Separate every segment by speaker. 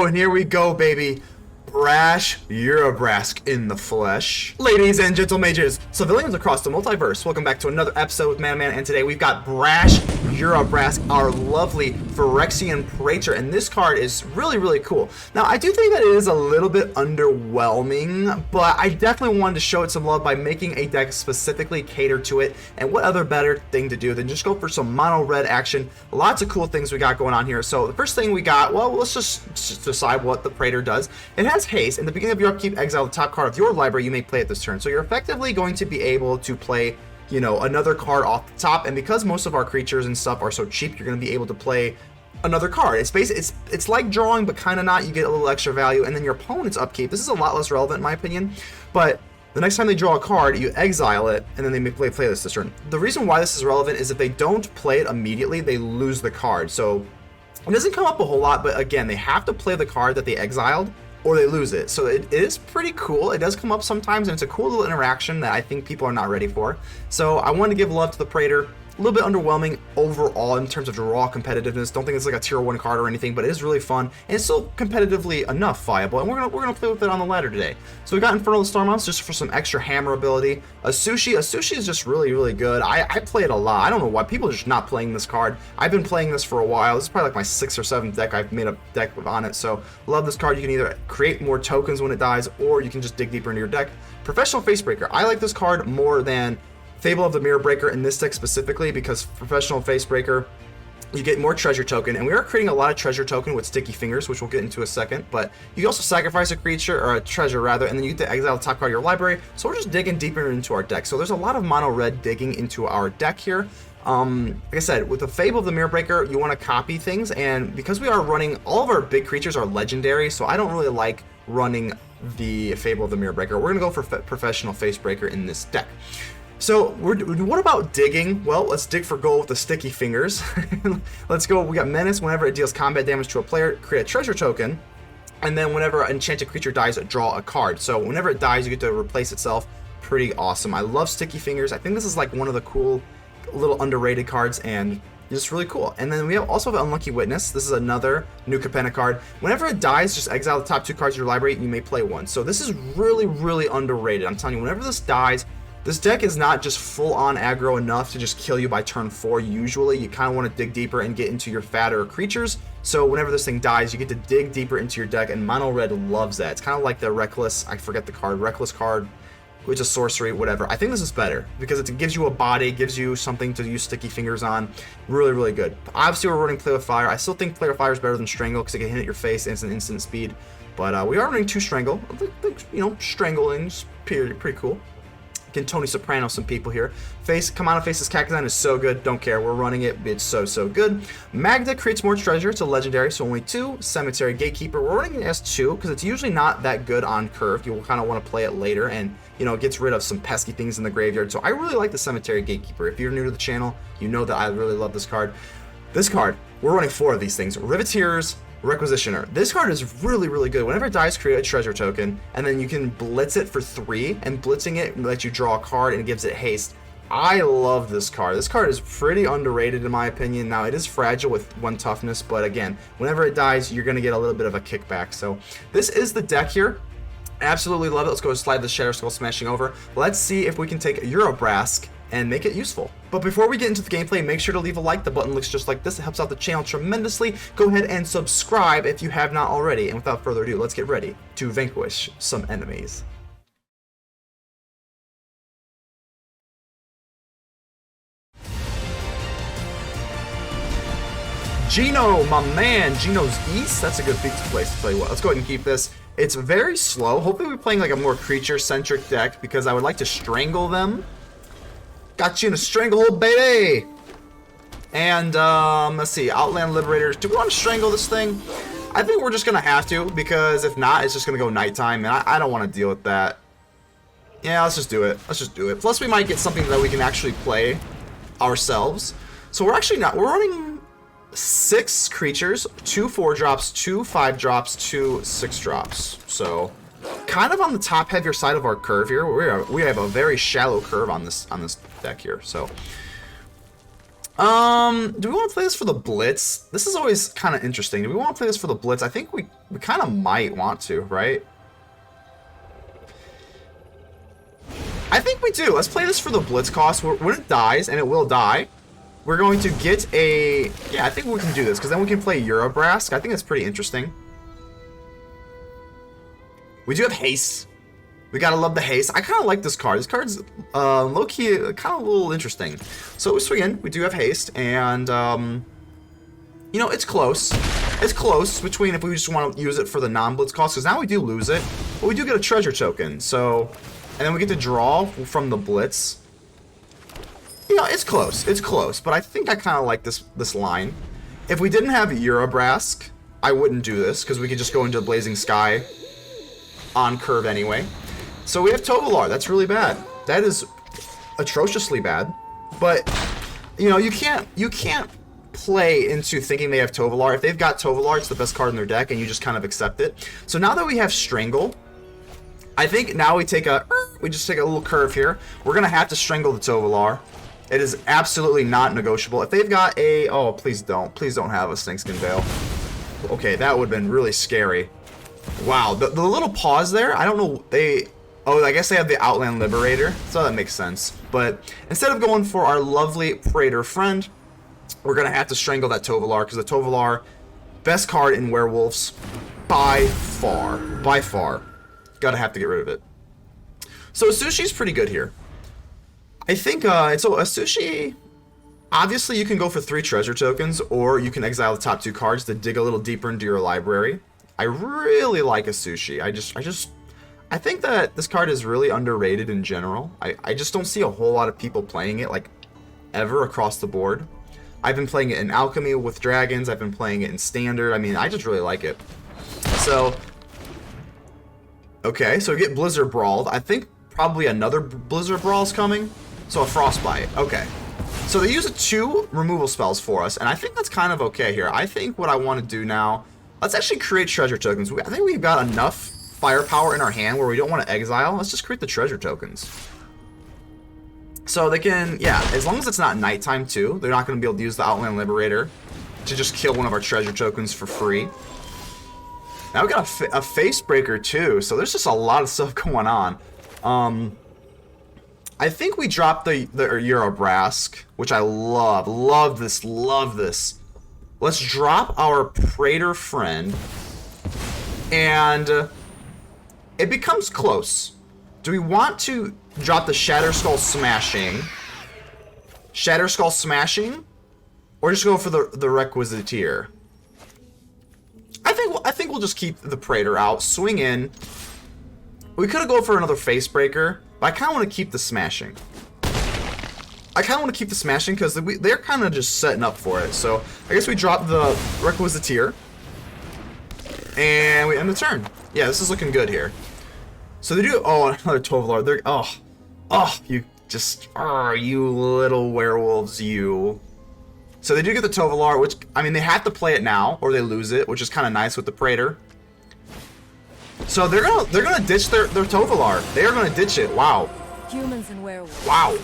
Speaker 1: go, and here we go, baby. Brash, Urabrask in the flesh. Ladies and gentle mages, civilians across the multiverse, welcome back to another episode with Man, and today we've got Brash, Urabrask, our lovely Phyrexian Praetor, and this card is really cool. Now, I do think that it is a little bit underwhelming, but I definitely wanted to show it some love by making a deck specifically cater to it, and what other better thing to do than just go for some mono red action. Lots of cool things we got going on here. So the first thing we got, well, let's just decide what the Praetor does. It has haste. In the beginning of your upkeep, exile the top card of your library. You may play it this turn. So you're effectively going to be able to play, you know, another card off the top. And because most of our creatures and stuff are so cheap, you're going to be able to play another card. It's basically it's like drawing, but kind of not. You get a little extra value, and then your opponent's upkeep. This is a lot less relevant in my opinion, but the next time they draw a card, you exile it, and then they may play this turn. The reason why this is relevant is if they don't play it immediately, they lose the card. So it doesn't come up a whole lot, but again, they have to play the card that they exiled, or they lose it. So it is pretty cool. It does come up sometimes, and it's a cool little interaction that I think people are not ready for. So I want to give love to the Praetor. A little bit underwhelming overall in terms of raw competitiveness. Don't think it's like a tier 1 card or anything, but it is really fun, and it's still competitively enough viable, and we're gonna play with it on the ladder today. So we got Inferno the Stormhouse just for some extra hammer ability. Atsushi is just really good. I play it a lot. I don't know why people are just not playing this card. I've been playing this for a while. This is probably like my 6th or 7th deck. I've made a deck on it, so love this card. You can either create more tokens when it dies, or you can just dig deeper into your deck. Professional Facebreaker. I like this card more than Fable of the Mirror Breaker in this deck specifically, because Professional Facebreaker, you get more treasure token, and we are creating a lot of treasure token with Sticky Fingers, which we'll get into a second. But you can also sacrifice a creature, or a treasure rather, and then you get to exile the top card of your library. So we're just digging deeper into our deck. So there's a lot of mono red digging into our deck here. Like I said, with the Fable of the Mirror Breaker, you want to copy things, and because we are running, all of our big creatures are legendary, so I don't really like running the Fable of the Mirror Breaker. We're gonna go for Professional Facebreaker in this deck. So what about digging? Well, let's dig for gold with the Sticky Fingers. Let's go. We got Menace. Whenever it deals combat damage to a player, create a treasure token, and then whenever an enchanted creature dies, draw a card. So whenever it dies, you get to replace itself. Pretty awesome. I love Sticky Fingers. I think this is like one of the cool little underrated cards, and just really cool. And then we also have Unlucky Witness. This is another new Capenna card. Whenever it dies, just exile the top 2 cards of your library, and you may play one. So this is really underrated. I'm telling you, whenever this dies, this deck is not just full-on aggro enough to just kill you by turn 4 usually. You kind of want to dig deeper and get into your fatter creatures. So whenever this thing dies, you get to dig deeper into your deck, and Mono Red loves that. It's kind of like the Reckless, I forget the card, Reckless card, which is sorcery, whatever. I think this is better because it gives you a body, gives you something to use Sticky Fingers on. Really good. Obviously, we're running Play with Fire. I still think Play with Fire is better than Strangle because it can hit your face and it's an instant speed. But we are running 2 Strangle. I think, you know, Strangling's pretty cool. Can Tony Soprano some people here. Kumano faces Kakkazan is so good. Don't care. We're running it. It's so good. Magda creates more treasure. It's a legendary, so only 2. Cemetery Gatekeeper. We're running it as 2 because it's usually not that good on curve. You'll kind of want to play it later, and you know, it gets rid of some pesky things in the graveyard. So I really like the Cemetery Gatekeeper. If you're new to the channel, you know that I really love this card. This card, we're running 4 of these things. Riveteers Requisitioner. This card is really good. Whenever it dies, create a treasure token, and then you can blitz it for 3, and blitzing it lets you draw a card, and it gives it haste. I love this card. This card is pretty underrated in my opinion. Now, it is fragile with 1 toughness, but again, whenever it dies, you're going to get a little bit of a kickback. So this is the deck here. Absolutely love it. Let's go slide the Shatterskull Smashing over. Let's see if we can take Urabrask and make it useful. But before we get into the gameplay, make sure to leave a like. The button looks just like this. It helps out the channel tremendously. Go ahead and subscribe if you have not already. And without further ado, let's get ready to vanquish some enemies. Gino, my man, Gino's East. That's a good pizza place to tell you what. Let's go ahead and keep this. It's very slow. Hopefully we're playing like a more creature-centric deck because I would like to strangle them. Got you in a stranglehold, baby! And, let's see, Outland Liberators. Do we want to strangle this thing? I think we're just going to have to, because if not, it's just going to go nighttime, and I don't want to deal with that. Yeah, let's just do it. Let's just do it. Plus, we might get something that we can actually play ourselves. So we're actually not, we're running 6 creatures, 2 4-drops, 2 5-drops, 2 6-drops. So kind of on the top heavier side of our curve here. We have a very shallow curve on this deck here. So Do we want to play this for the Blitz? This is always kind of interesting. Do we want to play this for the Blitz? I think we kind of might want to, right? I think we do. Let's play this for the Blitz cost. When it dies, and it will die, we're going to get a... Yeah, I think we can do this, because then we can play Urabrask. I think that's pretty interesting. We do have haste. We gotta love the haste. I kind of like this card. This card's low-key kind of a little interesting. So we swing in. We do have haste, and you know, it's close. It's close between if we just want to use it for the non-blitz cost, because now we do lose it, but we do get a treasure token. So, and then we get to draw from the blitz. You know, it's close. It's close, but I think I kind of like this line. If we didn't have Urabrask, I wouldn't do this, because we could just go into Blazing Sky on curve anyway. So we have Tovolar. That's really bad. That is atrociously bad. But you know, you can't play into thinking they have Tovolar. If they've got Tovolar, it's the best card in their deck, and you just kind of accept it. So now that we have Strangle, I think now we just take a little curve here. We're gonna have to Strangle the Tovolar. It is absolutely not negotiable. If they've got a... Oh, please don't have a Snakeskin Veil. Okay, that would have been really scary. Wow, the little pause there, I don't know, oh, I guess they have the Outland Liberator, so that makes sense. But instead of going for our lovely Praetor friend, we're going to have to Strangle that Tovolar, because the Tovolar, best card in Werewolves, by far. By far. Gotta have to get rid of it. So Atsushi's pretty good here. I think, so Atsushi, obviously you can go for 3 treasure tokens, or you can exile the top 2 cards to dig a little deeper into your library. I really like Atsushi. I think that this card is really underrated in general. I just don't see a whole lot of people playing it, like, ever across the board. I've been playing it in Alchemy with Dragons. I've been playing it in Standard. I mean, I just really like it. So, okay, so we get Blizzard Brawled. I think probably another Blizzard Brawl's coming. So a Frostbite. Okay. So they use 2 removal spells for us, and I think that's kind of okay here. I think what I want to do now, let's actually create treasure tokens. I think we've got enough firepower in our hand where we don't want to exile. Let's just create the treasure tokens. So they can, yeah, as long as it's not nighttime too, they're not going to be able to use the Outland Liberator to just kill one of our treasure tokens for free. Now we got a Face Breaker too, so there's just a lot of stuff going on. I think we dropped the Urabrask, which I love. Love this. Let's drop our Praetor friend, and it becomes close. Do we want to drop the Shatterskull Smashing, or just go for the Requisitioner? I think we'll just keep the Praetor out, swing in. We could have gone for another Face Breaker, but I kind of want to keep the Smashing. Because they're kind of just setting up for it. So I guess we drop the Requisitioner, and we end the turn. Yeah, this is looking good here. So they do. Oh, another Tovolar. They're you little werewolves, you. So they do get the Tovolar, which, I mean, they have to play it now or they lose it, which is kind of nice with the Praetor. So they're gonna ditch their Tovolar. They are gonna ditch it. Wow.
Speaker 2: Humans and werewolves.
Speaker 1: Wow.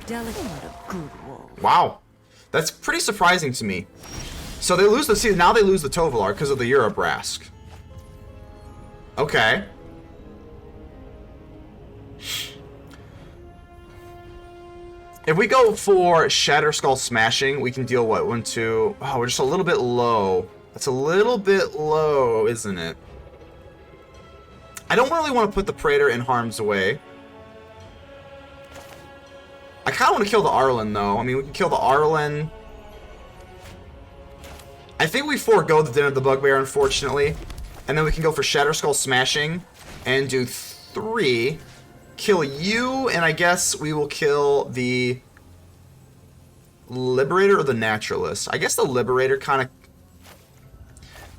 Speaker 2: Delicate.
Speaker 1: Wow. That's pretty surprising to me. So they lose now they lose the Tovolar because of the Urabrask. Okay. If we go for Shatterskull Smashing, we can deal what? 1, 2. Oh, we're just a little bit low. That's a little bit low, isn't it? I don't really want to put the Praetor in harm's way. I kind of want to kill the Arlen, though. I mean, we can kill the Arlen. I think we forego the Den of the Bugbear, unfortunately. And then we can go for Shatterskull Smashing and do 3. Kill you, and I guess we will kill the Liberator or the Naturalist. I guess the Liberator kind of...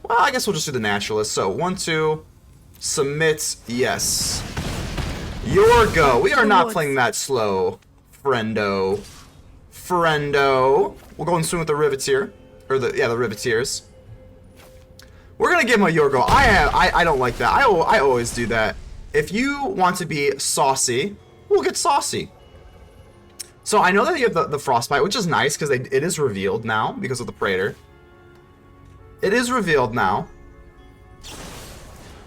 Speaker 1: Well, I guess we'll just do the Naturalist. So, 1, 2, submit, yes. Your go. We are not playing that slow, friendo. We'll go and swim with the Riveteer. Or the Riveteers. We're gonna give him a your go. I don't like that. I always do that. If you want to be saucy, we'll get saucy. So I know that you have the Frostbite, which is nice because it is revealed now because of the Praetor. It is revealed now.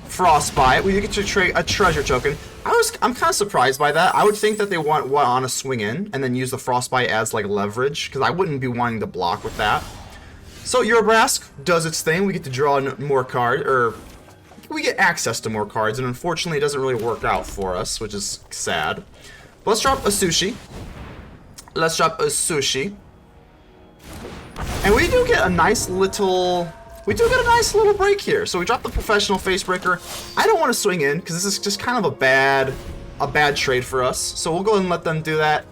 Speaker 1: Frostbite. We get to trade a treasure token. I'm kind of surprised by that. I would think that they want on a swing in and then use the Frostbite as like leverage because I wouldn't be wanting to block with that. So Urabrask does its thing. We get to draw more cards, or we get access to more cards, and unfortunately it doesn't really work out for us, which is sad. But let's drop Atsushi. Let's drop Atsushi. And we do get a nice little... We do get a nice little break here. So we drop the Professional Facebreaker. I don't want to swing in, because this is just kind of a bad trade for us. So we'll go ahead and let them do that.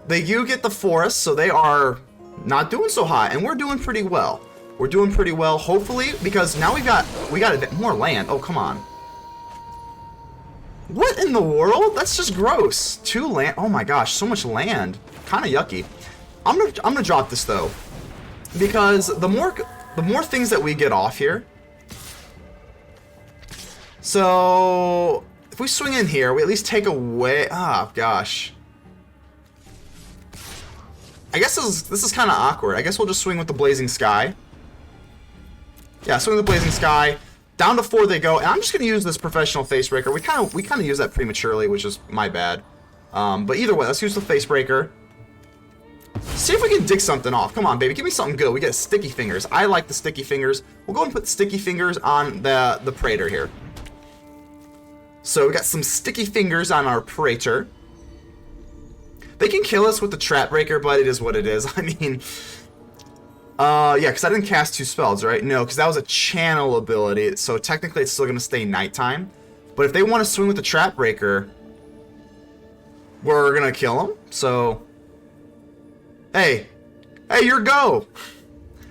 Speaker 1: They do get the Forest, so they are not doing so hot, and we're doing pretty well. We're doing pretty well, hopefully, because now we got more land. Oh, come on. What in the world? That's just gross. 2 land. Oh my gosh, so much land. Kind of yucky. I'm gonna drop this though, because the more things that we get off here. So if we swing in here, we at least take away. Ah, gosh. I guess this is kind of awkward. I guess we'll just swing with the Blazing Sky. Yeah, swing with the Blazing Sky. Down to 4 they go, and I'm just gonna use this Professional Facebreaker. We kind of use that prematurely, which is my bad. But either way, let's use the Facebreaker. See if we can dig something off. Come on, baby, give me something good. We get Sticky Fingers. I like the Sticky Fingers. We'll go and put Sticky Fingers on the Praetor here. So we got some Sticky Fingers on our Praetor. They can kill us with the Trap Breaker, but it is what it is. I mean, yeah, because I didn't cast 2 spells, right? No, because that was a channel ability, so technically it's still going to stay nighttime. But if they want to swing with the Trap Breaker, we're going to kill them. So, hey, your go.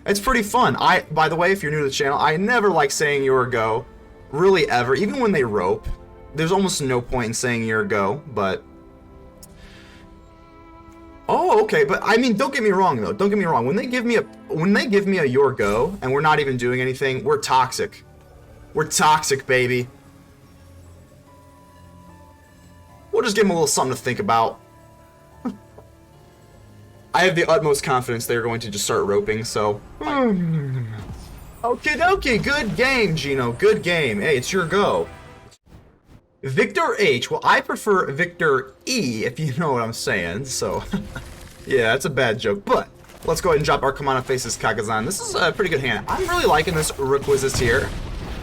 Speaker 1: It's pretty fun. By the way, if you're new to the channel, I never like saying your go, really ever. Even when they rope, there's almost no point in saying your go, but... Oh, okay, but I mean, don't get me wrong though. Don't get me wrong. When they give me a your go and we're not even doing anything, we're toxic. We're toxic, baby. We'll just give them a little something to think about. I have the utmost confidence they're going to just start roping, so. Okie dokie, good game, Gino. Good game. Hey, it's your go. Victor H. Well, I prefer Victor E, if you know what I'm saying, so... yeah, that's a bad joke, but... Let's go ahead and drop our Kumano Faces Kakkazan. This is a pretty good hand. I'm really liking this Requisitioner.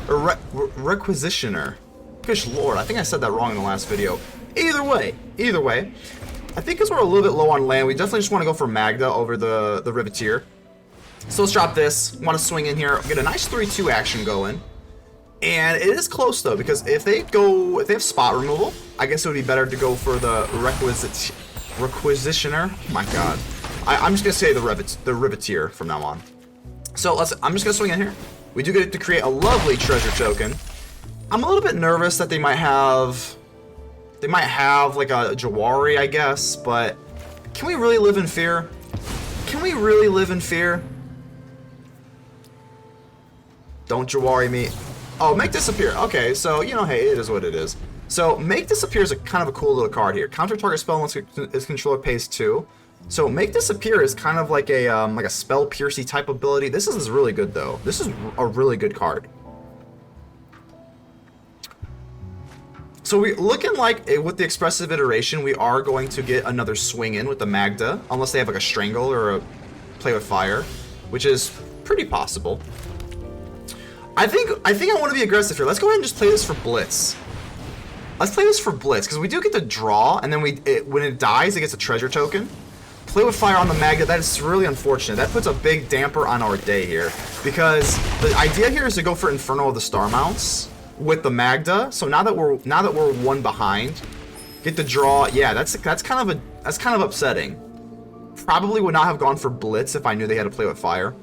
Speaker 1: Requisitioner. Gosh lord, I think I said that wrong in the last video. Either way, I think because we're a little bit low on land, we definitely just want to go for Magda over the Riveteer. So let's drop this. Want to swing in here, get a nice 3-2 action going. And it is close though, because if they have spot removal, I guess it would be better to go for the Requisitioner. Oh my god. I'm just gonna say the Riveteer from now on. So I'm just gonna swing in here. We do get to create a lovely treasure token. I'm a little bit nervous that they might have like a Jawari, I guess, but can we really live in fear? Can we really live in fear? Don't Jawari me. Oh, Make Disappear. Okay, so, you know, hey, it is what it is. So, Make Disappear is kind of a cool little card here. Counter target spell once its controller pays 2. So, Make Disappear is kind of like a spell piercy type ability. This is really good, though. This is a really good card. So, we're looking like, with the Expressive Iteration, we are going to get another swing in with the Magda. Unless they have like a Strangle or a Play with Fire, which is pretty possible. I think I want to be aggressive here. Let's go ahead and just play this for Blitz. Let's play this for Blitz, because we do get to draw, and then when it dies, it gets a treasure token. Play with Fire on the Magda, that is really unfortunate. That puts a big damper on our day here, because the idea here is to go for Inferno of the Star Mounts with the Magda. So now that we're 1 behind, get the draw. Yeah, that's kind of upsetting. Probably would not have gone for Blitz if I knew they had to play with Fire.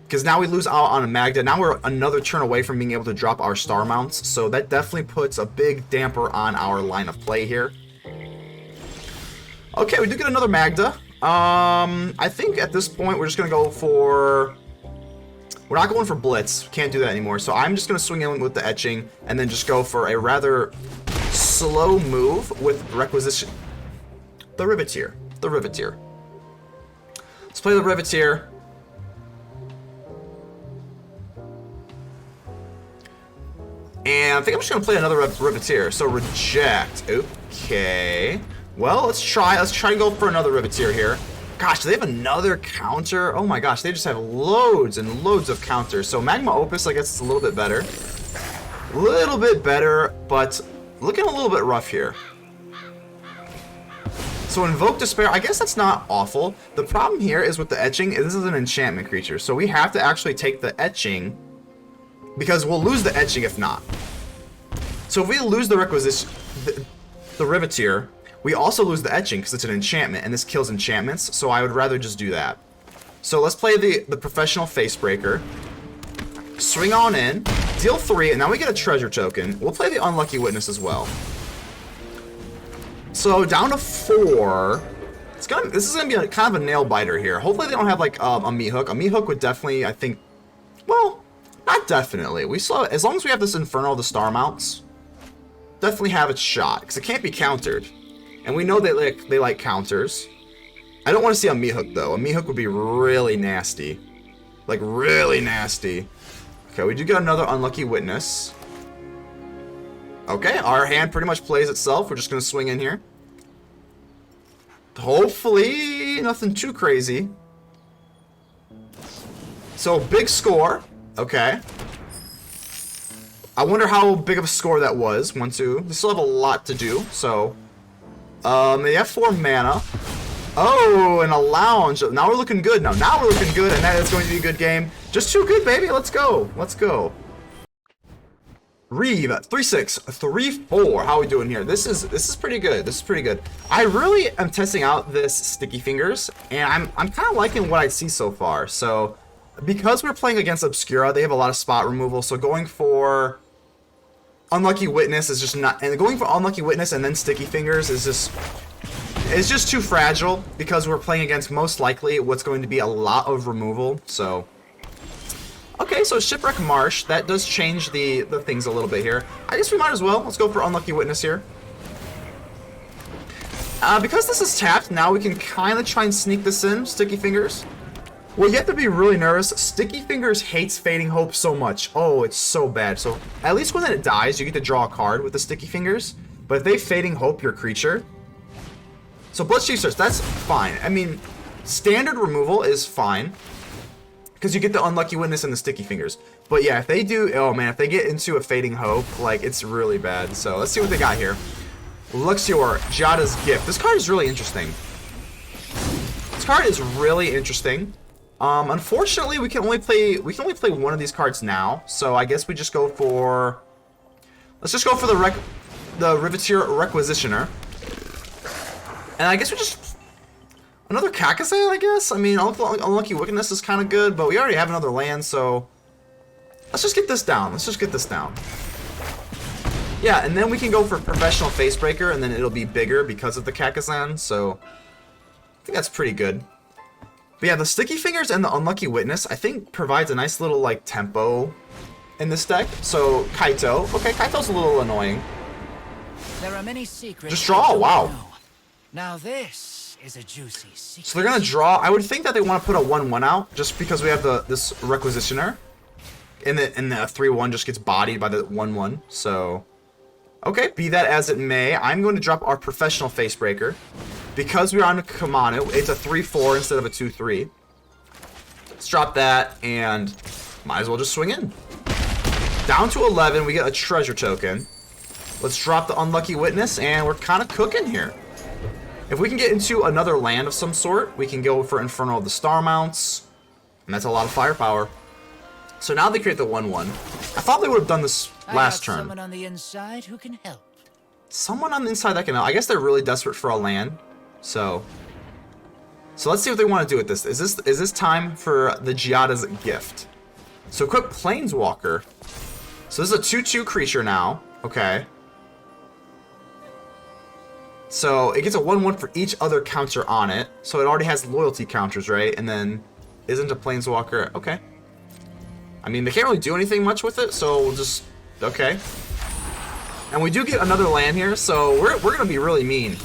Speaker 1: Because now we lose out on a Magda. Now we're another turn away from being able to drop our Star Mounts. So that definitely puts a big damper on our line of play here. Okay, we do get another Magda. I think at this point we're just going to go for... We're not going for Blitz. Can't do that anymore. So I'm just going to swing in with the Etching and then just go for a rather slow move with Requisition. The Riveteer. The Riveteer. Let's play the Riveteer. And I think I'm just gonna play another Riveteer. So reject. Okay. Well, let's try and go for another Riveteer here. Gosh, do they have another counter? Oh my gosh, they just have loads and loads of counters. So Magma Opus, I guess it's a little bit better. A little bit better, but looking a little bit rough here. So Invoke Despair, I guess that's not awful. The problem here is with the etching, this is an enchantment creature. So we have to actually take the etching, because we'll lose the etching if not. So if we lose the Requisition, the Riveteer, we also lose the etching because it's an enchantment, and this kills enchantments, so I would rather just do that. So let's play the Professional Facebreaker. Swing on in, deal 3, and now we get a treasure token. We'll play the Unlucky Witness as well. So down to 4. This is gonna be kind of a nail biter here. Hopefully they don't have like a meat hook. A meat hook would definitely, I think, well, not definitely. We still, as long as we have this Inferno, the star mounts, definitely have its shot because it can't be countered. And we know they like counters. I don't want to see a meat hook though. A meat hook would be really nasty. Like really nasty. Okay, we do get another Unlucky Witness. Okay, our hand pretty much plays itself. We're just going to swing in here. Hopefully nothing too crazy. So big score. Okay. I wonder how big of a score that was. 1, 2. We still have a lot to do, so... they have 4 mana. Oh, and a lounge. Now we're looking good. Now we're looking good, and that is going to be a good game. Just too good, baby. Let's go. Let's go. Reeve, 3-6, 3-4. How are we doing here? This is pretty good. This is pretty good. I really am testing out this Sticky Fingers, and I'm kind of liking what I see so far. So, because we're playing against Obscura, they have a lot of spot removal. So going for Unlucky Witness is just not, and going for Unlucky Witness and then Sticky Fingers is just too fragile because we're playing against most likely what's going to be a lot of removal. So, okay, so Shipwreck Marsh, that does change the things a little bit here. I guess we might as well. Let's go for Unlucky Witness here. Because this is tapped, now we can kind of try and sneak this in, Sticky Fingers. Well, you have to be really nervous. Sticky Fingers hates Fading Hope so much. Oh, it's so bad. So, at least when it dies, you get to draw a card with the Sticky Fingers. But if they Fading Hope your creature... So, Bloodchief Search, that's fine. I mean, standard removal is fine. Because you get the Unlucky Witness and the Sticky Fingers. But yeah, if they do... Oh, man, if they get into a Fading Hope, like, it's really bad. So, let's see what they got here. Luxior, Jada's Gift. This card is really interesting. This card is really interesting. Unfortunately, we can only play one of these cards now, so I guess we just go for... Let's just go for the Riveteers Requisitioner. And I guess we just... Another Kakkazan, I guess? I mean, Unlucky Wickedness is kind of good, but we already have another land, so... Let's just get this down. Let's just get this down. Yeah, and then we can go for Professional Facebreaker, and then it'll be bigger because of the Kakkazan, so... I think that's pretty good. But yeah, the Sticky Fingers and the Unlucky Witness, I think, provides a nice little, like, tempo in this deck. So, Kaito. Okay, Kaito's a little annoying.
Speaker 2: There are many secrets.
Speaker 1: Just draw, wow.
Speaker 2: Now this is a juicy secret.
Speaker 1: So they're gonna draw. I would think that they want to put a 1/1 out, just because we have this Requisitioner. And the 3/1 just gets bodied by the 1/1, so... Okay, be that as it may, I'm going to drop our Professional Facebreaker. Because we're on a Kumano, it's a 3/4 instead of a 2/3. Let's drop that, and might as well just swing in. Down to 11, we get a treasure token. Let's drop the Unlucky Witness, and we're kind of cooking here. If we can get into another land of some sort, we can go for Inferno of the Star Mounts, and that's a lot of firepower. So now they create the 1/1. I thought they would have done this last turn.
Speaker 2: Someone on the inside who can help.
Speaker 1: Someone on the inside that can help. I guess they're really desperate for a land. So let's see what they want to do with this. Is this time for the Giada's Gift? So equip Planeswalker. So this is a 2/2 creature now. Okay. So it gets a 1/1 for each other counter on it. So it already has loyalty counters, right? And then isn't a Planeswalker. Okay. I mean, they can't really do anything much with it, so we'll just... Okay. And we do get another land here, so we're going to be really mean.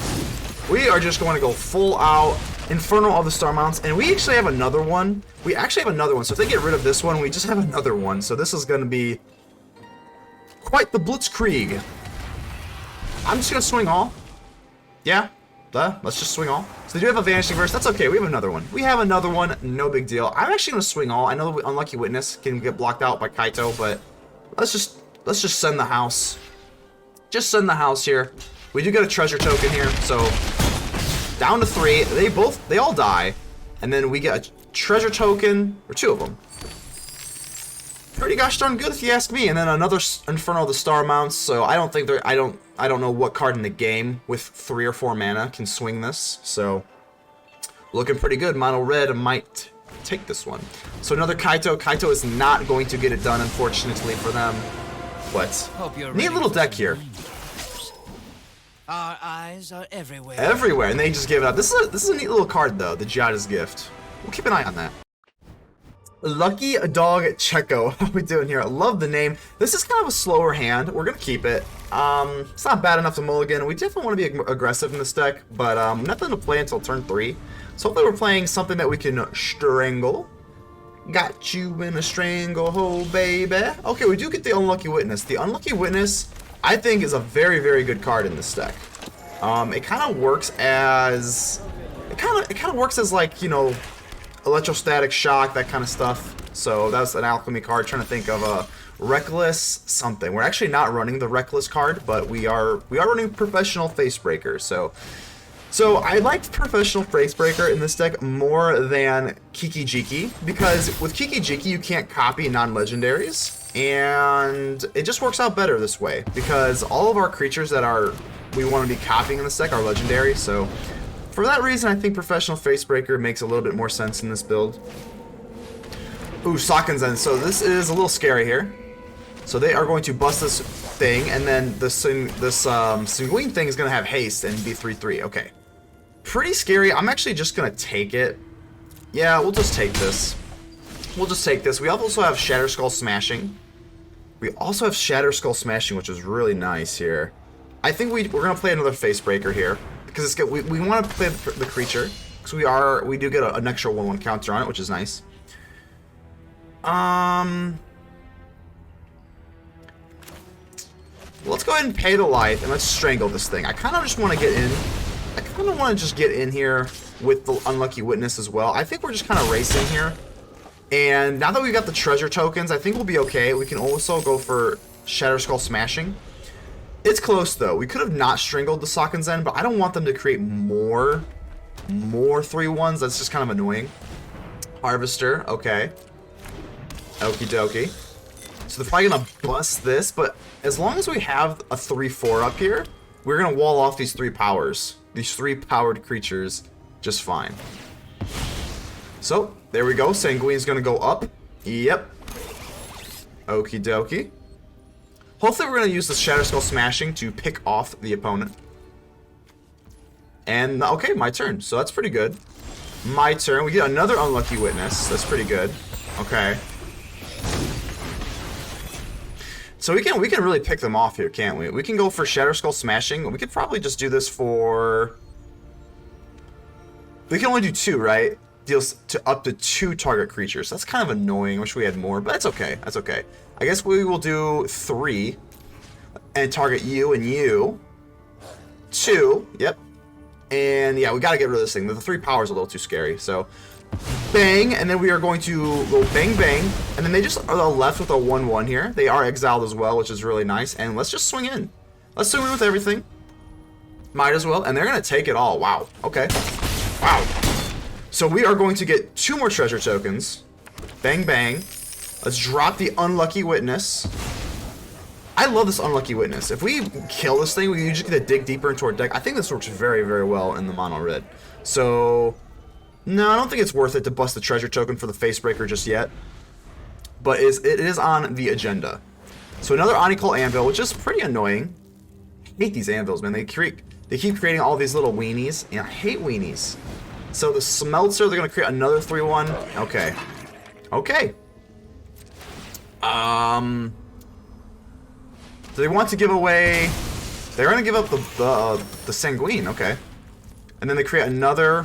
Speaker 1: We are just going to go full out Inferno of the Star Mounts, and we actually have another one. We actually have another one, so if they get rid of this one, we just have another one. So this is going to be quite the blitzkrieg. I'm just going to swing all. Yeah, let's just swing all. So they do have a Vanishing Verse. That's okay, we have another one. We have another one, no big deal. I'm actually going to swing all. I know the Unlucky Witness can get blocked out by Kaito, but let's just send the house. Just send the house here. We do get a treasure token here, so down to 3. They all die, and then we get a treasure token, or 2 of them. Pretty gosh darn good if you ask me. And then another Inferno of the Star Mounts. So I don't think I don't know what card in the game with 3 or 4 mana can swing this. So looking pretty good. Mono red might take this one. So another Kaito. Kaito is not going to get it done, unfortunately for them. But neat little deck here.
Speaker 2: Our eyes are everywhere.
Speaker 1: Everywhere, and they just give it up. This is a neat little card though, the Jada's Gift. We'll keep an eye on that. Lucky Dog Checo. How are we doing here? I love the name. This is kind of a slower hand. We're gonna keep it. It's not bad enough to mulligan. We definitely want to be aggressive in this deck, but nothing to play until turn 3. So hopefully we're playing something that we can strangle. Got you in a stranglehold, baby. Okay, we do get the Unlucky Witness. The Unlucky Witness, I think, is a very, very good card in this deck. It kind of works as like, you know, electrostatic shock, that kind of stuff. So that's an alchemy card. Trying to think of a reckless something. We're actually not running the reckless card, but we are running professional Facebreaker. So I liked Professional Facebreaker in this deck more than Kiki-Jiki, because with Kiki-Jiki you can't copy non-legendaries, and it just works out better this way, because all of our creatures that we want to be copying in this deck are legendary. So for that reason, I think Professional Facebreaker makes a little bit more sense in this build. Ooh, Sokenzan. So this is a little scary here. So they are going to bust this thing, and then this Sanguine thing is going to have haste and be 3/3. Okay. Pretty scary. I'm actually just going to take it. Yeah, we'll just take this. We'll just take this. We also have Shatterskull Smashing. We also have Shatterskull Smashing, which is really nice here. I think we're going to play another Facebreaker here, because we want to play the creature, because we do get an extra 1/1 counter on it, which is nice. Let's go ahead and pay the life, and let's strangle this thing. I kind of just want to get in. I kind of want to just get in here with the Unlucky Witness as well. I think we're just kind of racing here. And now that we've got the treasure tokens, I think we'll be okay. We can also go for Shatterskull Smashing. It's close, though. We could have not strangled the Sokenzan, but I don't want them to create more 3/1s. That's just kind of annoying. Harvester, okay. Okie dokie. So they're probably going to bust this, but as long as we have a 3/4 up here, we're going to wall off these 3 powers. These 3 powered creatures just fine. So, there we go. Sanguine's going to go up. Yep. Okie dokie. Hopefully we're going to use the Shatterskull Smashing to pick off the opponent. And, okay, my turn. So that's pretty good. My turn. We get another Unlucky Witness. That's pretty good. Okay. So we can really pick them off here, can't we? We can go for Shatterskull Smashing. We could probably just do this for... We can only do 2, right? Deals to up to 2 target creatures. That's kind of annoying. I wish we had more, but that's okay. That's okay. I guess we will do 3 and target you and you. 2. Yep. And yeah, we got to get rid of this thing. The 3 power is a little too scary. So bang, and then we are going to go bang bang, and then they just are left with a 1/1 here. They are exiled as well, which is really nice. And let's just swing in. Let's swing in with everything. Might as well. And they're going to take it all. Wow. Okay. Wow. So we are going to get 2 more treasure tokens. Bang bang. Let's drop the Unlucky Witness. I love this Unlucky Witness. If we kill this thing, we usually get to dig deeper into our deck. I think this works very, very well in the mono red. So no, I don't think it's worth it to bust the treasure token for the Facebreaker just yet. But it is on the agenda. So another Onycol Anvil, which is pretty annoying. I hate these anvils, man. They keep creating all these little weenies, and I hate weenies. So the Smelter, they're gonna create another 3/1. Okay. Okay. So they want to give away... They're going to give up the Sanguine, okay. And then they create another...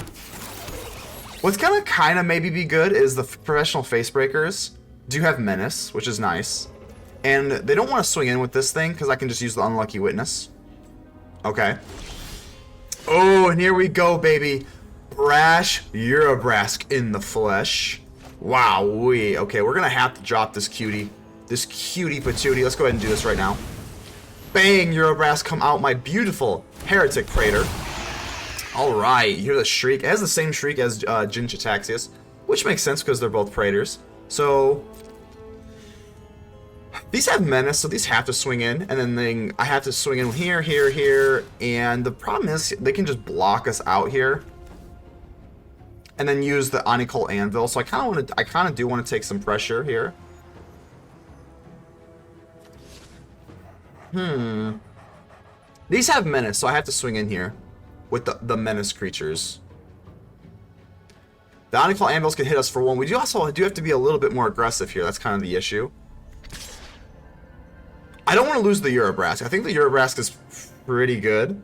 Speaker 1: What's going to kind of maybe be good is the professional Facebreakers do have Menace, which is nice. And they don't want to swing in with this thing, because I can just use the Unlucky Witness. Okay. Oh, and here we go, baby. Brash Urabrask in the flesh. Wow-wee. Okay, we're going to have to drop this cutie. This cutie patootie. Let's go ahead and do this right now. Bang, Urabrask, come out, my beautiful Heretic Praetor. Alright, you hear the shriek. It has the same shriek as Jin Chitaxius, which makes sense because they're both Praetors. So, these have Menace, so these have to swing in, and then I have to swing in here, here, here, and the problem is they can just block us out here. And then use the Onicole Anvil, so I kind of do want to take some pressure here. These have Menace, so I have to swing in here with the Menace creatures. The Onicole Anvils can hit us for one. We do also have to be a little bit more aggressive here. That's kind of the issue. I don't want to lose the Urabrask. I think the Urabrask is pretty good.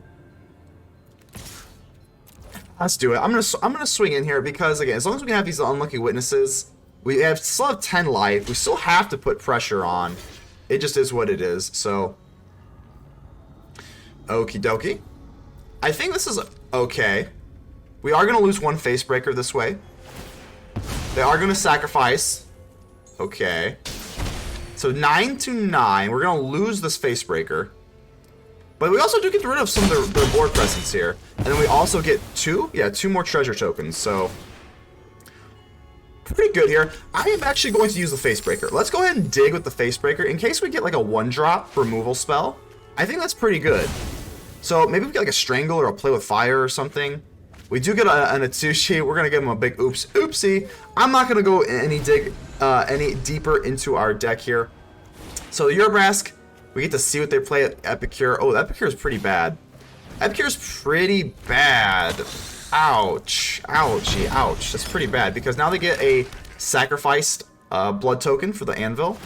Speaker 1: Let's do it. I'm gonna swing in here because, again, as long as we can have these Unlucky Witnesses, we still have 10 life. We still have to put pressure on. It just is what it is. So, okie dokie. I think this is okay. We are gonna lose one Facebreaker this way. They are gonna sacrifice. Okay. So 9 to 9. We're gonna lose this Facebreaker. But we also do get rid of some of their board presence here. And then we also get two more treasure tokens. So, pretty good here. I am actually going to use the Facebreaker. Let's go ahead and dig with the Facebreaker. In case we get like a 1-drop removal spell, I think that's pretty good. So, maybe we get like a Strangle or a Play with Fire or something. We do get an Atsushi. We're going to give him a big oopsie. I'm not going to go any deeper into our deck here. So, Urabrask... We get to see what they play at Epicure. Oh, Epicure is pretty bad. Epicure is pretty bad. Ouch. Ouchie, ouch. That's pretty bad because now they get a sacrificed blood token for the anvil.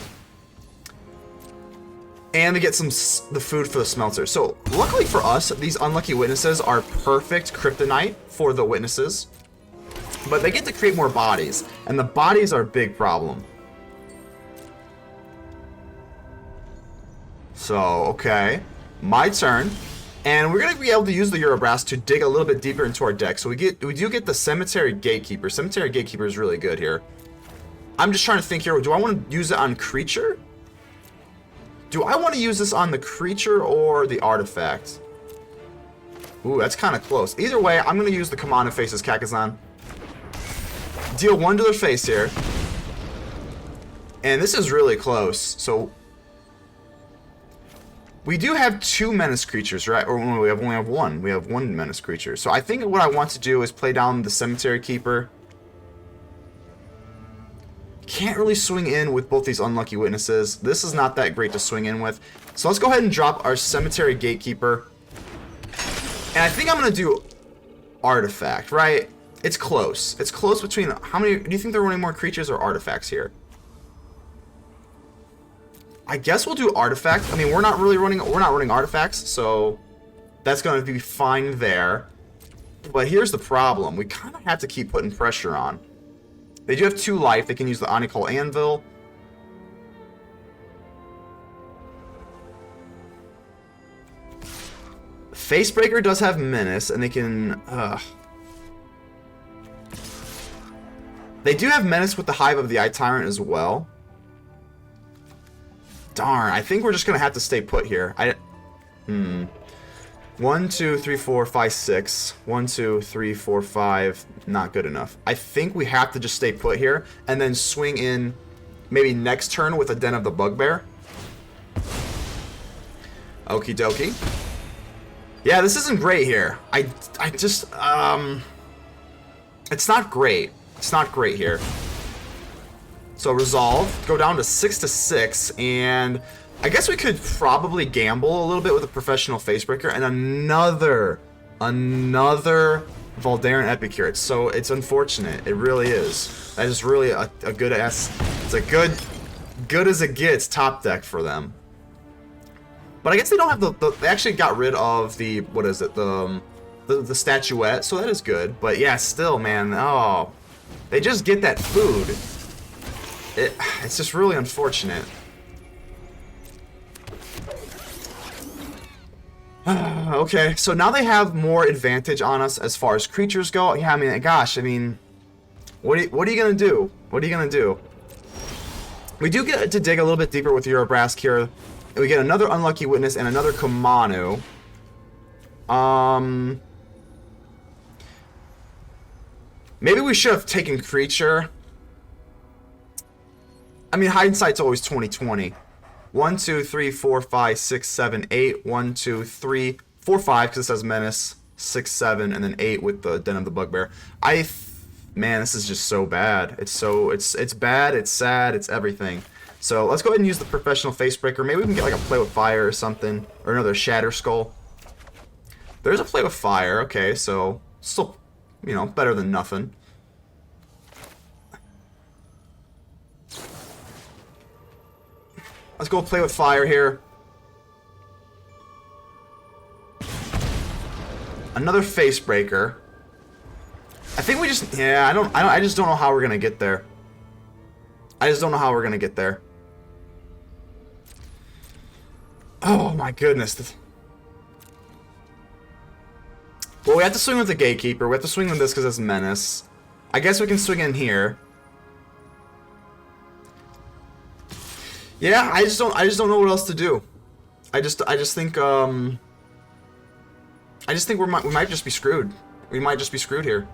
Speaker 1: And they get the food for the smelter. So, luckily for us, these Unlucky Witnesses are perfect kryptonite for the witnesses. But they get to create more bodies. And the bodies are a big problem. So, okay, my turn, and we're gonna be able to use the Urabrask to dig a little bit deeper into our deck. So we do get the Cemetery Gatekeeper. Cemetery Gatekeeper is really good here. I'm just trying to think here. Do I want to use it on creature? Do I want to use this on the creature or the artifact? Ooh, that's kind of close. Either way, I'm gonna use the Kumano faces Kakkazan. Deal 1 to their face here, and this is really close. So. We do have 2 menace creatures, right? Or we only have 1. We have 1 menace creature. So I think what I want to do is play down the Cemetery Keeper. Can't really swing in with both these Unlucky Witnesses. This is not that great to swing in with. So let's go ahead and drop our Cemetery Gatekeeper. And I think I'm going to do Artifact, right? It's close. It's close between... How many... Do you think there are any more creatures or artifacts here? I guess we'll do Artifact. I mean, we're not running artifacts, so that's going to be fine there. But here's the problem. We kind of have to keep putting pressure on. They do have 2 life. They can use the Onicole Anvil. Facebreaker does have Menace, and they can... They do have Menace with the Hive of the Eye Tyrant as well. Darn, I think we're just gonna have to stay put here. 1, 2, 3, 4, 5, 6. 1, 2, 3, 4, 5. Not good enough. I think we have to just stay put here and then swing in maybe next turn with a Den of the Bugbear. Okie dokie. Yeah, this isn't great here. I just, it's not great. It's not great here. So resolve, go down to 6 to 6, and I guess we could probably gamble a little bit with a professional Facebreaker and another Valdaran Epicure. So it's unfortunate. It really is. That is really a good ass. It's a good as it gets top deck for them. But I guess they don't have they actually got rid of the, what is it, the statuette, so that is good. But yeah, still, man, oh, they just get that food. It's just really unfortunate. Okay, so now they have more advantage on us as far as creatures go. Yeah, I mean, gosh, I mean, what are you gonna do? What are you gonna do? We do get to dig a little bit deeper with Urabrask here. We get another Unlucky Witness and another Kumano. Maybe we should have taken creature. I mean, hindsight's always 20/20. 1, 2, 3, 4, 5, 6, 7, 8. 1, 2, 3, 4, 5 because it says Menace. 6, 7, and then 8 with the Den of the Bugbear. Man, this is just so bad. It's bad, it's sad, it's everything. So let's go ahead and use the Professional Facebreaker. Maybe we can get like a Play with Fire or something. Or another Shatterskull. There's a Play with Fire. Okay, so still, you know, better than nothing. Let's go Play with Fire here. Another Facebreaker. I think we just, yeah, I just don't know how we're gonna get there. I just don't know how we're gonna get there. Oh my goodness. Well, we have to swing with the Gatekeeper. We have to swing with this because it's Menace. I guess we can swing in here. Yeah, I just don't know what else to do. I just think we might just be screwed. We might just be screwed here.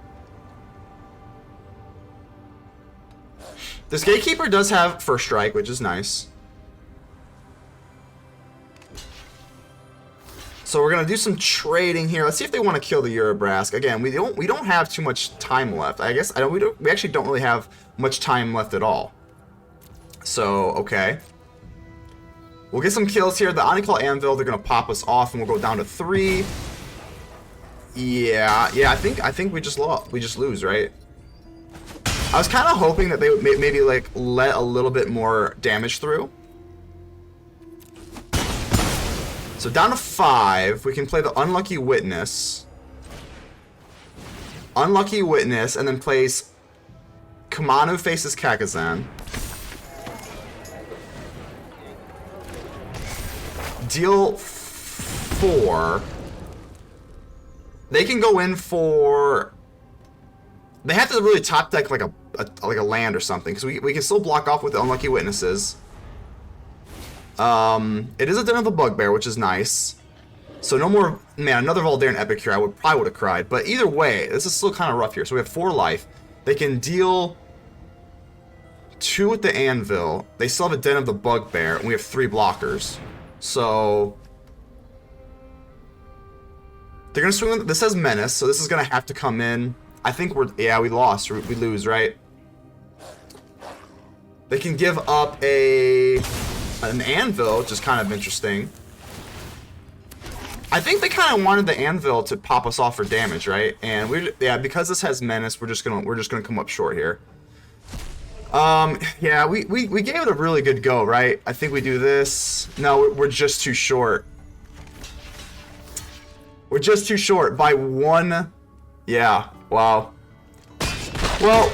Speaker 1: This Gatekeeper does have First Strike, which is nice. So we're gonna do some trading here. Let's see if they want to kill the Urabrask. Again, we don't have too much time left. I guess we actually don't really have much time left at all. So okay, we'll get some kills here. The Onyclaw Anvil, they're gonna pop us off, and we'll go down to 3. Yeah. I think we just lose, right? I was kind of hoping that they would maybe like let a little bit more damage through. So down to 5, we can play the Unlucky Witness. Unlucky Witness, and then plays Kumano faces Kakkazan. Deal 4. They can go in for... They have to really top deck like a land or something, because we can still block off with the Unlucky Witnesses. It is a Den of the Bugbear, which is nice. So no more, man, another Voldaren Epic here. I probably would have cried. But either way, this is still kind of rough here. So we have 4 life. They can deal 2 with the Anvil. They still have a Den of the Bugbear, and we have 3 blockers. So they're gonna swing. This says Menace, so this is gonna have to come in. I think we lost. We lose, right? They can give up an Anvil, which is kind of interesting. I think they kind of wanted the Anvil to pop us off for damage, right? And because this has Menace, we're just gonna come up short here. Yeah, we gave it a really good go, right? I think we do this. No, we're just too short. We're just too short by 1. Yeah, wow. Well,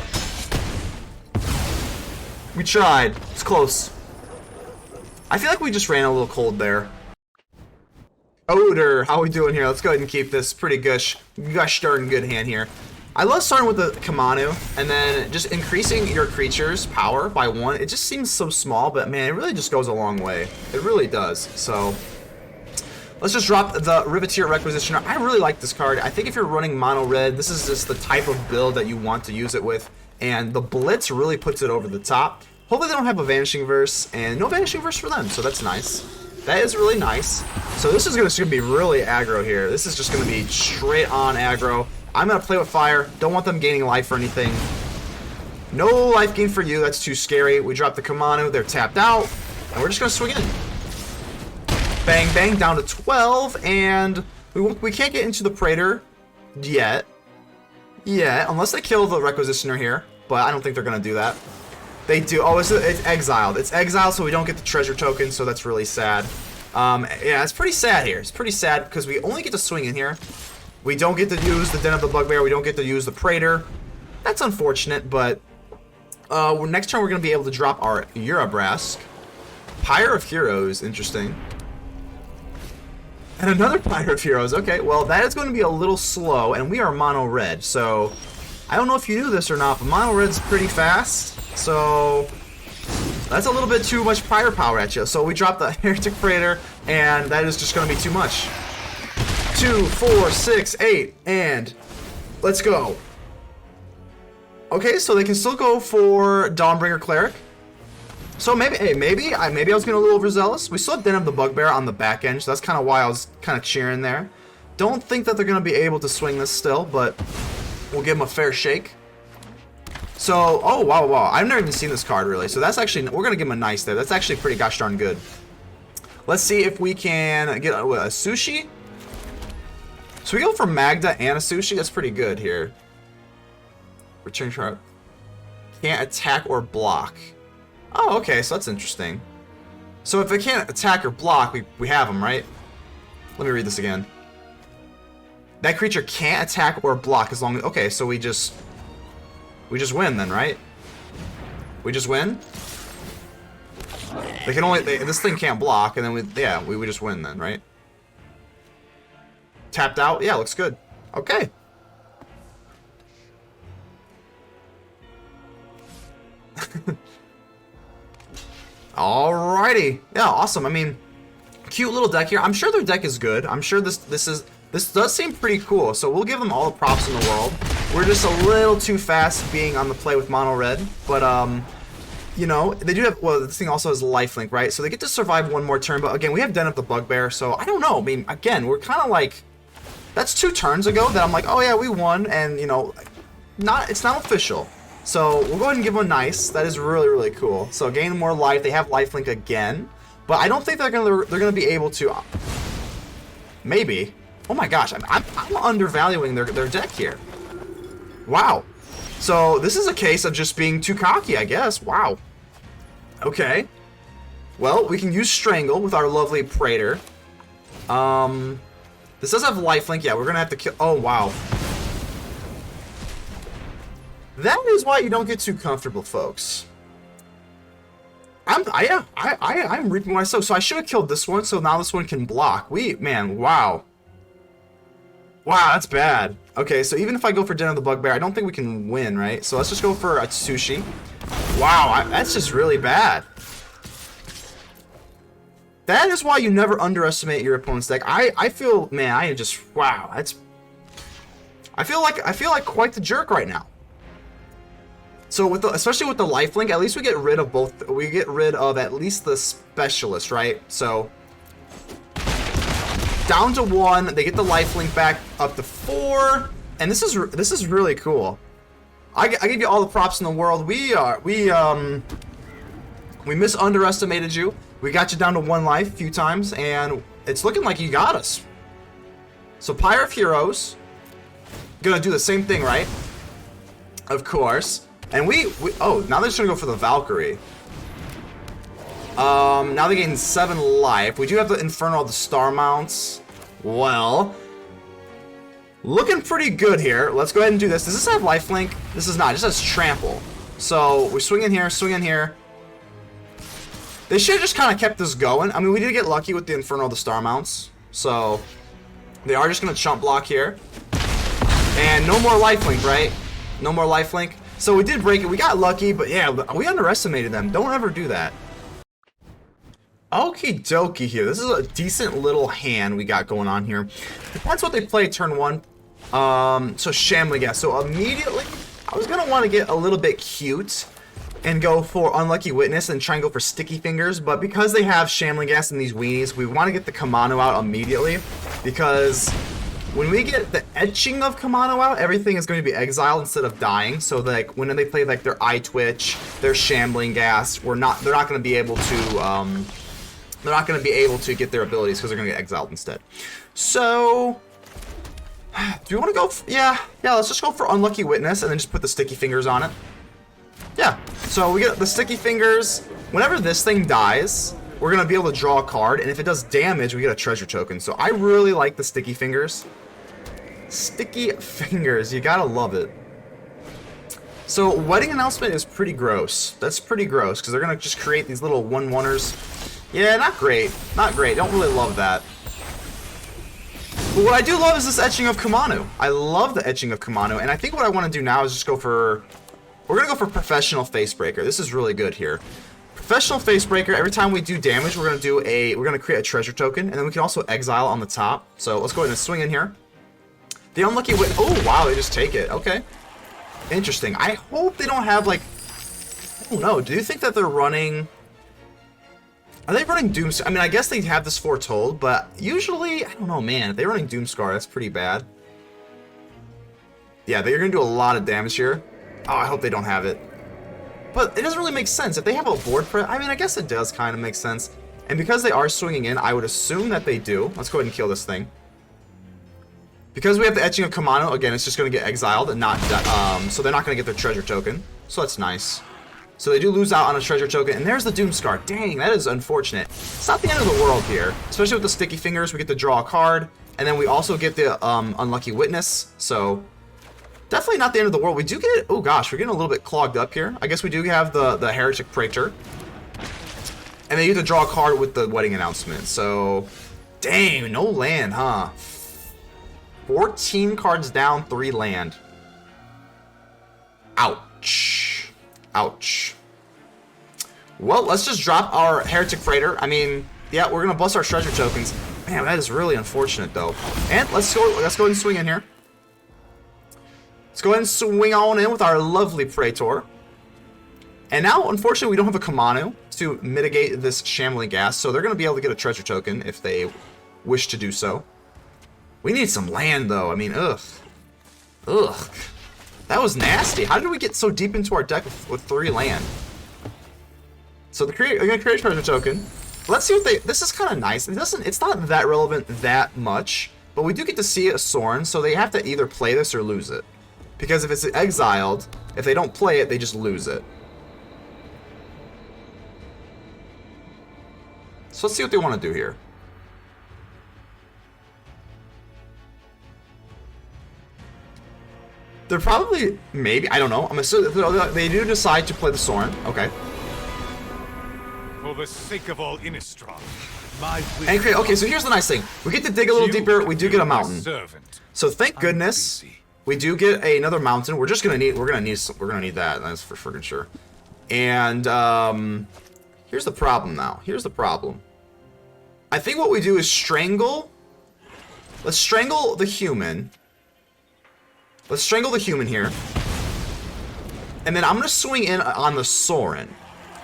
Speaker 1: we tried. It's close. I feel like we just ran a little cold there. Odor, how we doing here? Let's go ahead and keep this pretty gosh darn good hand here. I love starting with the Kumano and then just increasing your creature's power by 1. It just seems so small, but man, it really just goes a long way. It really does. So let's just drop the Riveteers Requisitioner. I really like this card. I think if you're running mono red, this is just the type of build that you want to use it with, and the Blitz really puts it over the top. Hopefully they don't have a Vanishing Verse, and no Vanishing Verse for them, so that's nice. That is really nice. So this is going to be really aggro here. This is just going to be straight on aggro. I'm going to play with fire. Don't want them gaining life or anything. No life gain for you. That's too scary. We drop the Kumano. They're tapped out, and we're just going to swing in. Bang, bang, down to 12, and we can't get into the Praetor yet. Yeah, unless they kill the Requisitioner here, but I don't think they're going to do that. They do. Oh, it's exiled. It's exiled, so we don't get the treasure token, so that's really sad. Yeah, it's pretty sad here. It's pretty sad because we only get to swing in here. We don't get to use the Den of the Bugbear. We don't get to use the Praetor. That's unfortunate, but next turn we're going to be able to drop our Urabrask. Pyre of Heroes, interesting. And another Pyre of Heroes. Okay, well, that is going to be a little slow, and we are mono red. So, I don't know if you knew this or not, but mono red's pretty fast. So, that's a little bit too much firepower at you. So, we drop the Heretic Praetor, and that is just going to be too much. 2, 4, 6, 8, and let's go. Okay, so they can still go for Dawnbringer Cleric. So maybe, hey, maybe I was getting a little overzealous. We still have Den of the Bugbear on the back end, so that's kind of why I was kind of cheering there. Don't think that they're going to be able to swing this still, but we'll give them a fair shake. So, oh, wow. I've never even seen this card, really. So that's actually, we're going to give them a nice there. That's actually pretty gosh darn good. Let's see if we can get a Atsushi. So we go for Magda and Atsushi. That's pretty good here. Return chart. Can't attack or block. Oh, okay, so that's interesting. So if it can't attack or block, we have them, right? Let me read this again. That creature can't attack or block as long as... Okay, so we just win then, right? We just win? They can only... this thing can't block, and then we just win then, right? Tapped out? Yeah, looks good. Okay. Alrighty. Yeah, awesome. I mean, cute little deck here. I'm sure their deck is good. I'm sure this does seem pretty cool. So we'll give them all the props in the world. We're just a little too fast being on the play with mono red, but you know, they do have, well, this thing also has lifelink, right? So they get to survive one more turn, but again, we have Den of the Bugbear, so I don't know. I mean, again, we're kind of like, that's 2 turns ago that I'm like, oh yeah, we won, and you know, it's not official. So we'll go ahead and give them a nice. That is really, really cool. So gain more life. They have lifelink again, but I don't think they're gonna be able to. Maybe. Oh my gosh, I'm undervaluing their deck here. Wow. So this is a case of just being too cocky, I guess. Wow. Okay. Well, we can use Strangle with our lovely Praetor. This does have lifelink. Yeah, we're gonna have to kill. Oh wow. That is why you don't get too comfortable, folks. I'm reaping myself. So I should have killed this one, so now this one can block. Man, wow. Wow, that's bad. Okay, so even if I go for Den of the Bugbear, I don't think we can win, right? So let's just go for Atsushi. Wow, that's just really bad. That is why you never underestimate your opponent's deck. I feel, man, I am just, wow. I feel like quite the jerk right now. So especially with the lifelink, at least we get rid of both. We get rid of at least the specialist, right? So down to 1, they get the lifelink back up to 4, and this is really cool. I give you all the props in the world. We misunderestimated you. We got you down to 1 life a few times, and it's looking like you got us. So Pyre of Heroes, gonna do the same thing, right? Of course. And oh, now they're just gonna go for the Valkyrie. Now they gain 7 life. We do have the Inferno, the Star Mounts. Well, looking pretty good here. Let's go ahead and do this. Does this have lifelink? This does not. It just has Trample. So we swing in here, swing in here. They should have just kind of kept this going. I mean, we did get lucky with the Inferno, the Star Mounts. So they are just gonna chump block here. And no more lifelink, right? No more lifelink. So we did break it. We got lucky, but yeah, we underestimated them. Don't ever do that. Okie dokie here. This is a decent little hand we got going on here. Depends what they play turn 1. So Shambling Gas. So immediately, I was going to want to get a little bit cute and go for Unlucky Witness and try and go for Sticky Fingers. But because they have Shambling Gas and these weenies, we want to get the Kumano out immediately. Because when we get the etching of Kumano out, everything is going to be exiled instead of dying. So like when they play like their Eye Twitch, their Shambling Gas, they're not going to be able to get their abilities because they're going to get exiled instead. So do you want to go yeah, let's just go for Unlucky Witness and then just put the Sticky Fingers on it. Yeah. So we get the Sticky Fingers. Whenever this thing dies, we're going to be able to draw a card, and if it does damage, we get a treasure token. So I really like the Sticky Fingers. Sticky Fingers, you gotta love it. So Wedding Announcement is pretty gross. That's pretty gross, because they're going to just create these little 1/1ers. Yeah, not great. Not great. Don't really love that. But what I do love is this Etching of Kumano. I love the Etching of Kumano, and I think what I want to do now is just go for... We're going to go for Professional Facebreaker. This is really good here. Professional Facebreaker, every time we do damage, we're going to create a treasure token, and then we can also exile on the top. So let's go ahead and swing in here. The Unlucky Wit... Oh, wow, they just take it. Okay. Interesting. I hope they don't have, like... I don't know. Do you think that they're running... Are they running Doomscar? I mean, I guess they have this foretold, but usually... I don't know, man. If they're running Doomscar, that's pretty bad. Yeah, they're going to do a lot of damage here. Oh, I hope they don't have it. But it doesn't really make sense. If they have a board press... I mean, I guess it does kind of make sense. And because they are swinging in, I would assume that they do. Let's go ahead and kill this thing. Because we have the Etching of Kumano, again, it's just going to get exiled and not... so they're not going to get their treasure token. So that's nice. So they do lose out on a treasure token. And there's the Doomscar. Dang, that is unfortunate. It's not the end of the world here. Especially with the Sticky Fingers, we get to draw a card. And then we also get the Unlucky Witness. So... Definitely not the end of the world. We do get... Oh, gosh. We're getting a little bit clogged up here. I guess we do have the Heretic Praetor. And then you have to draw a card with the Wedding Announcement. So... Dang, no land, huh? 14 cards down, 3 land. Ouch. Ouch. Well, let's just drop our Heretic Praetor. I mean, yeah, we're going to bust our treasure tokens. Man, that is really unfortunate, though. And let's go ahead and swing in here. Let's go ahead and swing on in with our lovely Praetor. And now, unfortunately, we don't have a Kumano to mitigate this Shambling Gas, so they're going to be able to get a treasure token if they wish to do so. We need some land, though. I mean, ugh. Ugh. That was nasty. How did we get so deep into our deck with 3 land? So they're going to create a treasure token. Let's see what they... This is kind of nice. It's not that relevant that much, but we do get to see a Sorin, so they have to either play this or lose it. Because if it's exiled, if they don't play it, they just lose it. So let's see what they want to do here. They're probably, maybe, I don't know. I'm assuming they do decide to play the Sorin. Okay.
Speaker 3: For the sake of all Innistrad,
Speaker 1: and create, okay, so here's the nice thing. We get to dig a little deeper. We do get a mountain. So thank goodness we do get another mountain. We're just gonna need. We're gonna need that. That's for freaking sure. And here's the problem now. Here's the problem. I think what we do is strangle. Let's strangle the human. Let's strangle the human here. And then I'm going to swing in on the Sorin.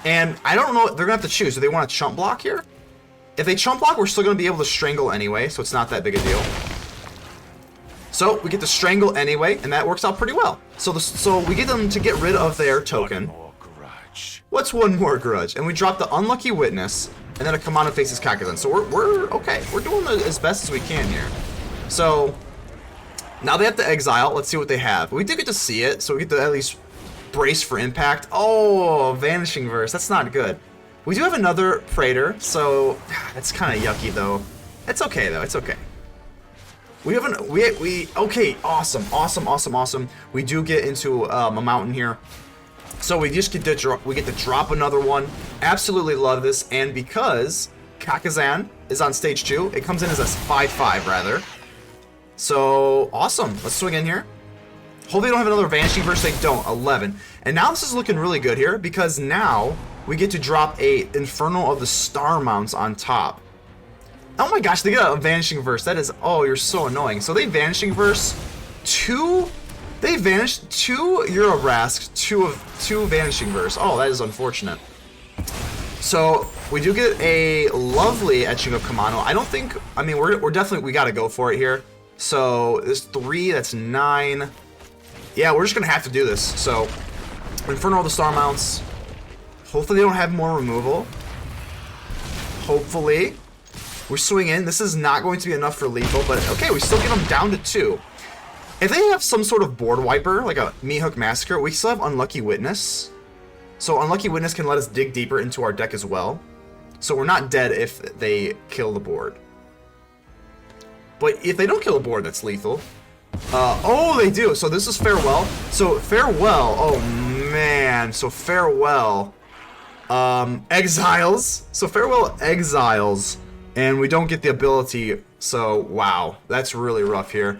Speaker 1: And I don't know, they're going to have to choose. Do they want to chump block here? If they chump block, we're still going to be able to strangle anyway, so it's not that big a deal. So we get to strangle anyway, and that works out pretty well. So we get them to get rid of their token. What's one more grudge? And we drop the Unlucky Witness, and then a Kumano faces Kakkazan. So we're okay. We're doing as best as we can here. So... Now they have to exile. Let's see what they have. We do get to see it, so we get to at least brace for impact. Oh, Vanishing Verse. That's not good. We do have another Praetor, so that's kind of yucky, though. It's okay, though. It's okay. We have an... Okay, awesome. We do get into a mountain here. So we just get to drop another one. Absolutely love this, and because Kakkazan is on stage 2, it comes in as a 5/5, rather. So, awesome. Let's swing in here. Hopefully they don't have another Vanishing Verse. They don't. 11. And now this is looking really good here, because now we get to drop a Inferno of the Star Mounts on top. Oh my gosh, they get a Vanishing Verse. That is... Oh, you're so annoying. So they Vanishing Verse 2... They vanished 2 Urabrask, 2 Vanishing Verse. Oh, that is unfortunate. So, we do get a lovely Etching of Kumano. I don't think... I mean, we're definitely... We gotta go for it here. So, there's 3, that's 9. Yeah, we're just gonna have to do this. So, Inferno of the Star Mounts. Hopefully they don't have more removal. Hopefully. We swing in. This is not going to be enough for lethal, but okay, we still get them down to 2. If they have some sort of board wiper, like a Meat Hook Massacre, we still have Unlucky Witness. So Unlucky Witness can let us dig deeper into our deck as well. So we're not dead if they kill the board. But if they don't kill the board, that's lethal. Oh, they do. So this is farewell. So farewell. Oh man. So farewell. Exiles. So farewell exiles, and we don't get the ability. So wow, that's really rough here.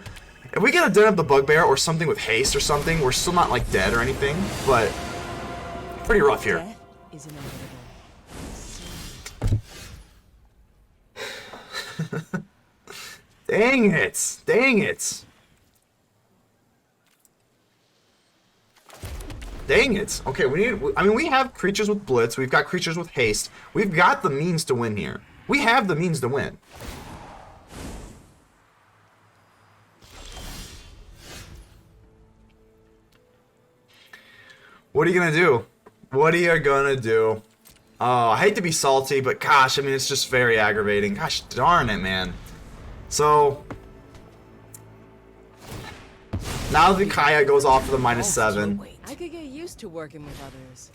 Speaker 1: If we get a Den of the Bugbear or something with haste or something, we're still not like dead or anything, but pretty rough here.
Speaker 4: Is inevitable.
Speaker 1: Dang it! Dang it! Dang it! Okay, we need. I mean, we have creatures with blitz. We've got creatures with haste. We've got the means to win here. We have the means to win. What are you gonna do? What are you gonna do? Oh, I hate to be salty, but gosh, I mean, it's just very aggravating. Gosh darn it, man. So now the Kaya goes off for the -7.
Speaker 4: I could get used to working with others.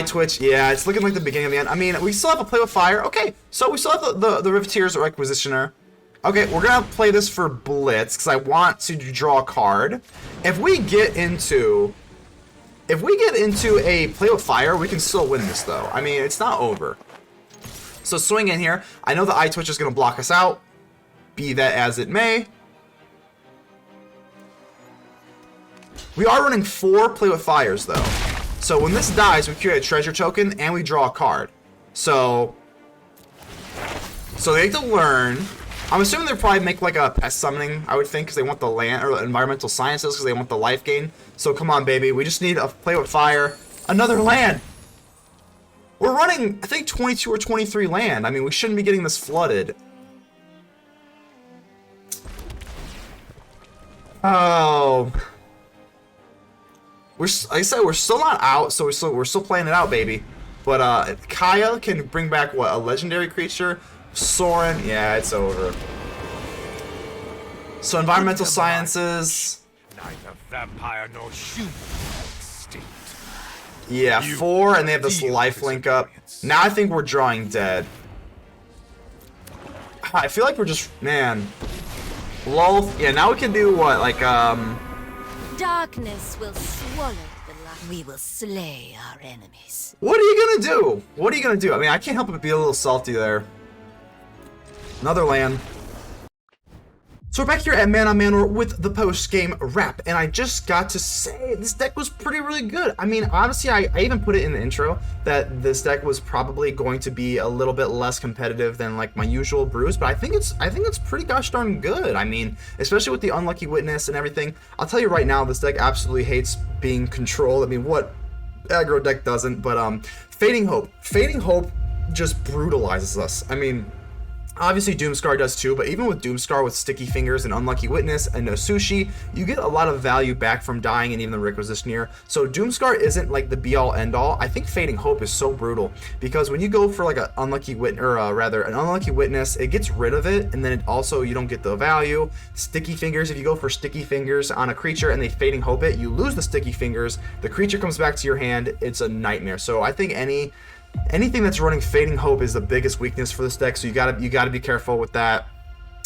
Speaker 1: Twitch, yeah, it's looking like the beginning of the end. I mean, we still have a play with fire. Okay, so we still have the Riveteers Requisitioner. Okay, we're gonna play this for blitz because I want to draw a card. If we get into a play with fire, we can still win this though. I mean, it's not over. So swing in here. I know the Twitch is gonna block us out. Be that as it may. We are running 4 play with fires though. So when this dies, we create a treasure token and we draw a card. So they have to learn. I'm assuming they'll probably make like a pest summoning, I would think, because they want the land or environmental sciences because they want the life gain. So come on, baby, we just need a play with fire. Another land. We're running, I think, 22 or 23 land. I mean, we shouldn't be getting this flooded. Oh. Like I said, we're still not out, so we're still playing it out, baby. But Kaya can bring back what, a legendary creature? Soren, yeah, it's over. So environmental sciences.
Speaker 3: Neither vampire nor human extinct.
Speaker 1: Yeah, 4, and they have this life link up. Now I think we're drawing dead. I feel like we're just, man. Lol. Yeah, now we can do what, like
Speaker 5: Darkness will swallow the light. We will slay our enemies.
Speaker 1: What are you gonna do? What are you gonna do? I mean, I can't help but be a little salty there. Another land. So we're back here at Man on Manor with the post-game wrap, and I just got to say this deck was really good. I mean, honestly, I even put it in the intro that this deck was probably going to be a little bit less competitive than like my usual brews, but I think it's pretty gosh darn good. I mean, especially with the Unlucky Witness and everything. I'll tell you right now, this deck absolutely hates being controlled. I mean, what aggro deck doesn't? But Fading Hope just brutalizes us. I mean, obviously Doomscar does too, but even with Doomscar with Sticky Fingers and Unlucky Witness and Atsushi, you get a lot of value back from dying and even the Requisitioner. So Doomscar isn't like the be all end all. I think Fading Hope is so brutal because when you go for like an Unlucky Witness, or an Unlucky Witness, it gets rid of it, and then it also, you don't get the value. Sticky Fingers, if you go for Sticky Fingers on a creature and they Fading Hope it, you lose the Sticky Fingers, the creature comes back to your hand, it's a nightmare. So I think anything that's running Fading Hope is the biggest weakness for this deck, so you gotta be careful with that.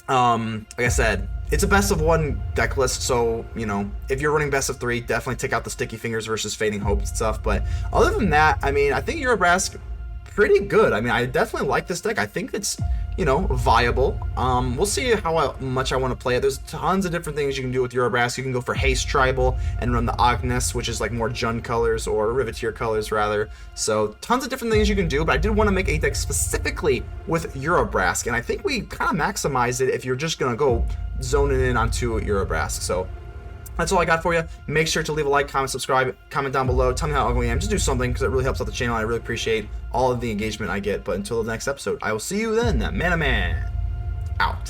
Speaker 1: Like I said, it's a best of 1 deck list, so you know, if you're running best of 3, definitely take out the Sticky Fingers versus Fading Hope and stuff. But other than that, I mean, I think Urabrask pretty good. I mean, I definitely like this deck. I think it's, you know, viable. We'll see how much I want to play it. There's tons of different things you can do with Urabrask. You can go for Haste Tribal and run the Agnes, which is like more Jund colors, or Riveteer colors rather. So tons of different things you can do, but I did want to make a deck specifically with Urabrask, and I think we kind of maximize it if you're just gonna go zoning in onto Urabrask. So that's all I got for you. Make sure to leave a like, comment, subscribe, comment down below. Tell me how ugly I am. Just do something because it really helps out the channel. I really appreciate all of the engagement I get. But until the next episode, I will see you then. Man, out.